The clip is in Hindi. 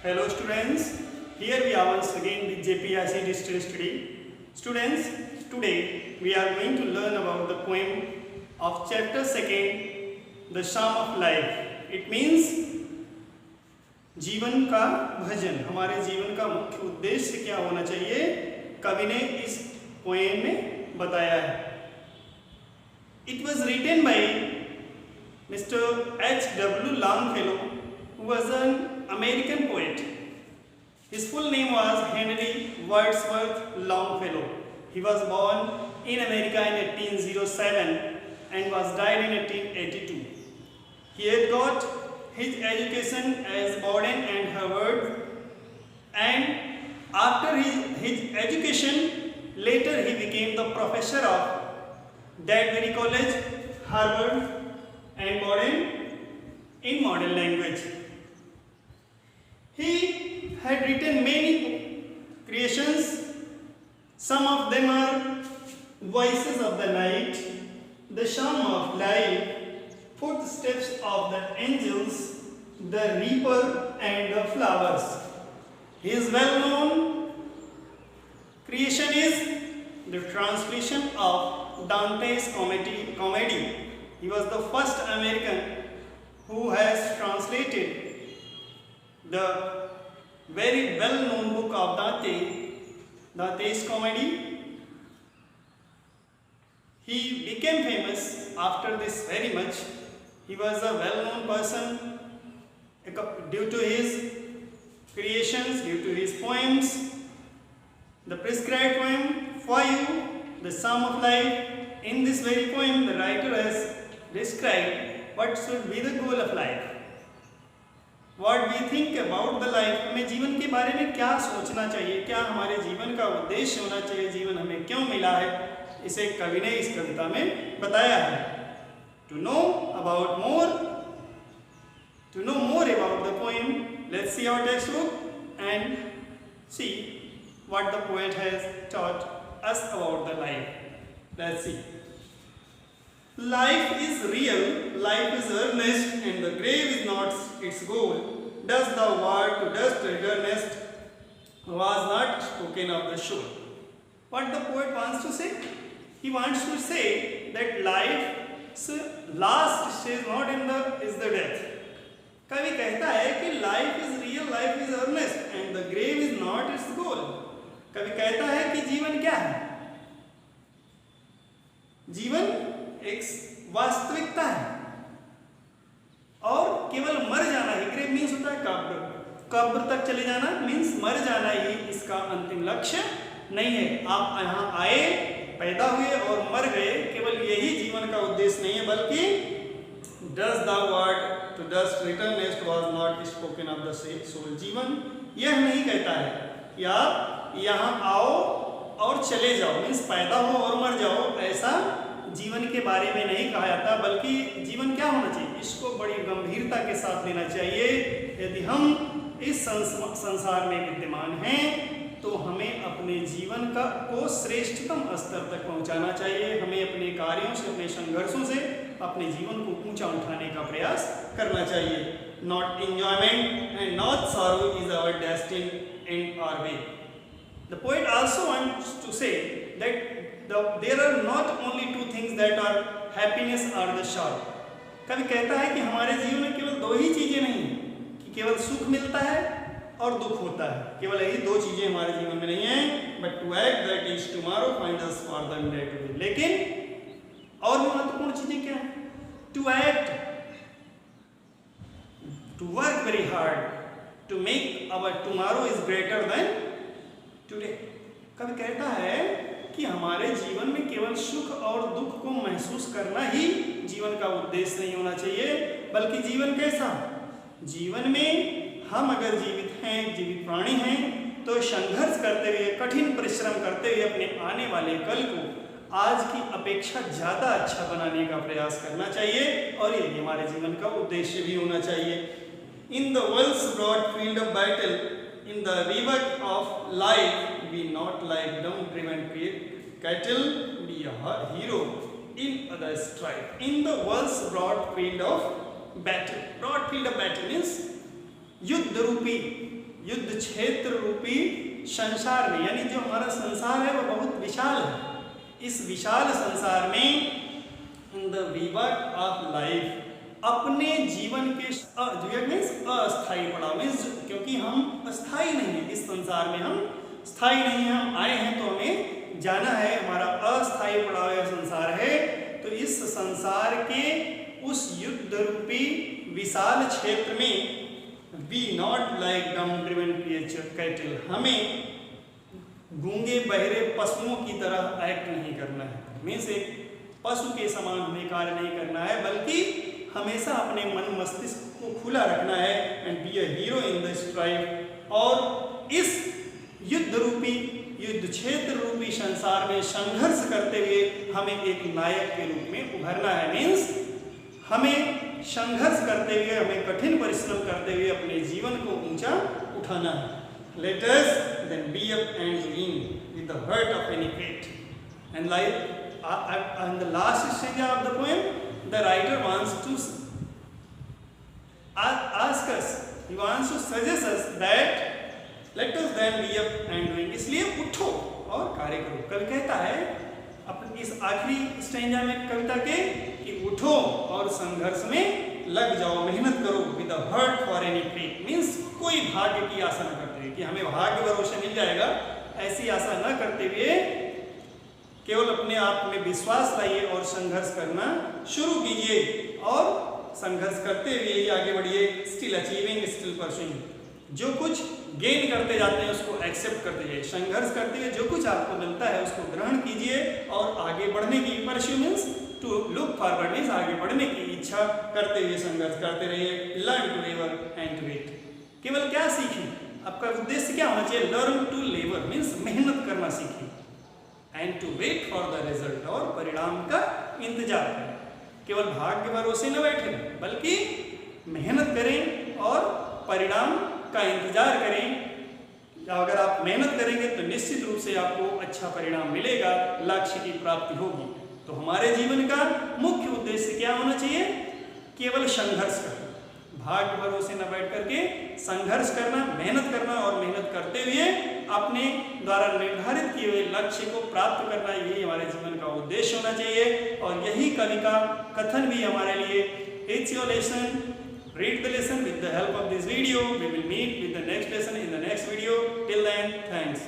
Hello students, here we are once again with JPIC Distance Study. Students, today we are going to learn about the poem of chapter 2, The Psalm of Life. It means जीवन का भजन, हमारे जीवन का मुख्य उद्देश्य क्या होना चाहिए, कवि ने इस पोएम में बताया है. It was written by Mr. H.W. Longfellow, who was an American poet. His full name was Henry Wadsworth Longfellow. He was born in America in 1807 and was died in 1882. He had got his education as Bowdoin and Harvard, and after his education, later he became the professor of that very college, Harvard and Bowdoin, in modern language. He had written many creations. Some of them are Voices of the Night, The Psalm of Life, Footsteps of the Angels, The Reaper and the Flowers. His well-known creation is the translation of Dante's comedy. He was the first American who has translated the very well-known book of Dante, Dante's Comedy. He became famous after this very much. He was a well-known person due to his creations, due to his poems. The prescribed poem for you, the Psalm of Life. In this very poem, the writer has described what should be the goal of life. What we think about the life, हमें जीवन के बारे में क्या सोचना चाहिए, क्या हमारे जीवन का उद्देश्य होना चाहिए, जीवन हमें क्यों मिला है, इसे कवि ने इस कविता में बताया है. To know more about the poem, let's see our textbook and see what the poet has taught us about the life. Let's see. Life is real, life is earnest, and the grave is not its goal. Dust thou art to dust returnest, was not spoken of the shore. What the poet wants to say? He wants to say that life's last stage is the death. कवि कहता है कि life is real, life is earnest, and the grave is not its goal. कवि कहता है कि जीवन क्या है? जीवन एक वास्तविकता है और केवल मर जाना ही, ग्रेव मीन्स होता है कब्र, कब्र तक चले जाना मीन्स मर जाना ही इसका अंतिम लक्ष्य नहीं है. आप यहाँ आए, पैदा हुए और मर गए, केवल यही जीवन का उद्देश्य नहीं है, बल्कि dust thou art to dust returnest was not spoken of the soul. जीवन यह नहीं कहता है कि आप यहाँ आओ और चले जाओ, मीन्स पैदा हो और मर जाओ, ऐसा जीवन के बारे में नहीं कहा जाता, बल्कि जीवन क्या होना चाहिए, इसको बड़ी गंभीरता के साथ लेना चाहिए. यदि हम इस संसार में विद्यमान हैं तो हमें अपने जीवन को श्रेष्ठतम स्तर तक पहुंचाना चाहिए. हमें अपने कार्यों से, अपने संघर्षों से अपने जीवन को ऊंचा उठाने का प्रयास करना चाहिए. Not enjoyment and not sorrow is our destiny and our way. The poet also wants to say that there are not only two things that are happiness or the sorrow. कवि कहता है कि हमारे जीवन में केवल दो ही चीजें नहीं कि केवल सुख मिलता है और दुख होता है, केवल यही दो चीजें हमारे जीवन में नहीं है. But to act that is tomorrow find us for the day to day. लेकिन और भी महत्वपूर्ण चीजें क्या है? To act, to work very hard, to make our tomorrow is greater than today. कवि कहता है कि हमारे जीवन में केवल सुख और दुख को महसूस करना ही जीवन का उद्देश्य नहीं होना चाहिए, बल्कि जीवन कैसा, जीवन में हम अगर जीवित हैं, जीवित प्राणी हैं, तो संघर्ष करते हुए, कठिन परिश्रम करते हुए अपने आने वाले कल को आज की अपेक्षा ज़्यादा अच्छा बनाने का प्रयास करना चाहिए, और यही हमारे जीवन का उद्देश्य भी होना चाहिए. In the world's broad field of battle, in the river of life, be not like dumb-driven cattle, be a hero in the strife. In the world's broad field of battle. Broad field of battle means युद्ध रूपी युद्ध क्षेत्र रूपी संसार में, यानी जो हमारा संसार है वो बहुत विशाल है, इस विशाल संसार में in the WeWork of life, अपने जीवन के अस्थायी पड़ाव में, क्योंकि हम अस्थायी नहीं है, इस संसार में हम स्थायी नहीं है, हम आए हैं तो हमें जाना है, हमारा अस्थायी पड़ाव यह संसार है। तो इस संसार के उस युद्ध रूपी विशाल क्षेत्र में we not like dumb driven cattle, हमें गूंगे बहरे पशुओं की तरह एक्ट नहीं करना है, मीन्स एक पशु के समान हमें कार्य नहीं करना है, बल्कि हमेशा अपने मन मस्तिष्क को खुला रखना है and be a hero in the strife. और इस युद्ध क्षेत्र रूपी संसार में संघर्ष करते हुए हमें एक नायक के रूप में उभरना है, मीन्स हमें संघर्ष करते हुए, हमें कठिन परिश्रम करते हुए अपने जीवन को ऊंचा उठाना है। Let us then be up and win with the hurt of any fate. And like on the last stanza of the poem, the writer wants to ask us, he wants to suggest us that let us then be up and win. इसलिए उठो और कार्य करो। कवि कहता है अपनी इस आखिरी स्टेंजा में कविता के कि उठो और संघर्ष में लग जाओ, मेहनत करो with a heart for any fate, means कोई भाग्य की आशा न करते हुए कि हमें भाग्य भरोसे मिल जाएगा, ऐसी आशा न करते हुए केवल अपने आप में विश्वास लाइए और संघर्ष करना शुरू कीजिए और संघर्ष करते हुए ही आगे बढ़िए। स्टिल अचीविंग स्टिल परस्यूइंग, जो कुछ गेन करते जाते हैं उसको एक्सेप्ट करते जाइए, संघर्ष करते हुए जो कुछ आपको मिलता है उसको ग्रहण कीजिए और आगे बढ़ने की, pursue means to look forward means आगे बढ़ने की इच्छा करते हुए संघर्ष करते रहिए। Learn to labour and to wait, केवल क्या सीखें, आपका उद्देश्य क्या होना चाहिए, लर्न टू लेबर मीन्स मेहनत करना सीखें, and to wait for the result और परिणाम का इंतजार करें। केवल भाग्य भरोसे न बैठे बल्कि मेहनत करें और परिणाम का इंतजार करें। अगर आप मेहनत करेंगे तो निश्चित रूप से आपको अच्छा परिणाम मिलेगा, लक्ष्य की प्राप्ति होगी। तो हमारे जीवन का मुख्य उद्देश्य क्या होना चाहिए, केवल संघर्ष करना, भाग्य भरोसे न बैठ करके संघर्ष करना, मेहनत करना और मेहनत करते हुए अपने द्वारा निर्धारित किए हुए लक्ष्य को प्राप्त करना, यही हमारे जीवन का उद्देश्य होना चाहिए। और यही कवि का कथन भी हमारे लिए। It's your lesson, read the lesson with the help of this video. We will meet with the next lesson in the next video. Till then, thanks.